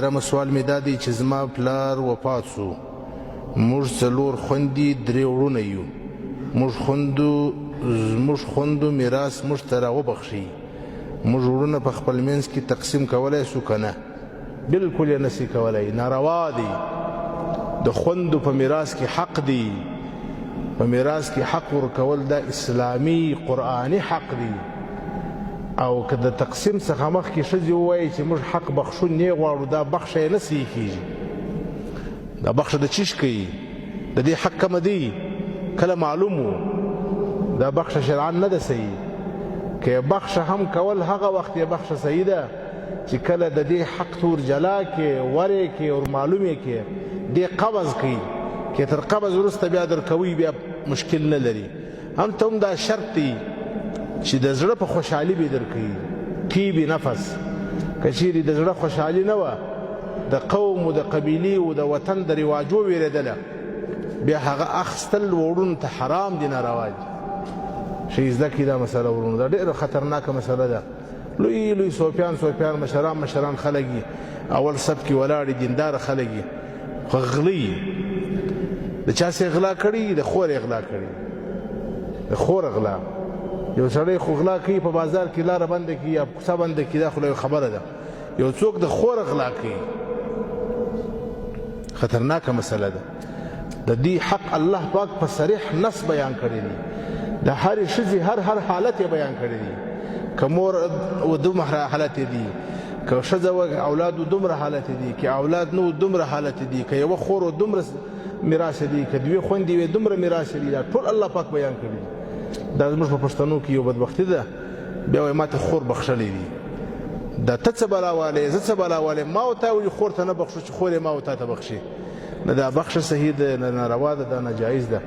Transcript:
رم سوال می دادی چې زما پلار وفات سو، موږ څلور خوندې درې وروڼه یو، موږ خوندو میراث موږ ته راوبخښي، موږ وروڼه په خپل منځ کې تقسیم کولی سو که نه؟ بلکل یې نسي کولی، ناروا دی. د خوندو په میراث کې حق دی، په میراث کې حق ورکول دا اسلامي قرآني حق دی. او که د تقسیم څخه مخکې ښځې ووایي چې موږ حق بخښو نه غواړو، دا بخښه یې نه صحیح کېږي. دا بخښه د چیش کوي؟ د دې حق کمه دی، کله معلوم و دا بخښه شرعا نه ده صحیح. که بخښه هم کول هغه وخت یې بخښه صحیح ده چې کله د دې حق تور جلا کې ورې کې او معلومې کې دې قبض کوي، که تر قبض وروسته بیا درکوي بیا مشکل نه لري. هم ته هم دا شرط دی چې د زړه په خوشحالي به درکوي، طیب نفس. که چیرې د زړه خوشحالي نه وه، د قوم و د قبیلې و د وطن د رواجو ویرېدله، بیا هغه اخیستل وړونو ته حرام دي، ناروا دي. شي زده کړي دا مسله وړونو، دا ډېره خطرناکه مسله ده. لوی لوی صوفیان مشران خلک دي، اول صف کې ولاړ دینداره خلک دي، خو غلي د چا سې غلا کړي؟ د خور غلا کړي، د خور غلا. یو سړی خو غلا کوي په بازار کې، لاره بنده کړي یا کوڅه بنده کړي، دا خو لویه خبره ده. یو څوک د خور غلا کوي، خطرناکه مسله ده. د دې حق الله پاک په صریح نص بیان کړی دی، د هرې ښځې هر حالت یې بیان کړی دی. که مور و دومره حالت دي، که ښځه و اولاد و دومره حالت دي، که اولاد نه و دومره حالت دي، که یوه خور و دومره میراث دي، که دوې خویندې وې دومره میراث دي، دا ټول الله پاک بیان کړي دي. دا زموږ په پښتنو کې یو بدبختي ده، بیا وایي ما ته خور بخښلی دي. دا ته څه بلا والی، زه څه بلا والی؟ ما و تا وایي خور ته نه بخښو چې خور یې ما و تا ته بخښي. نه دا بخښه صحیح ده، نه ناروا ده، دا ناجایز ده.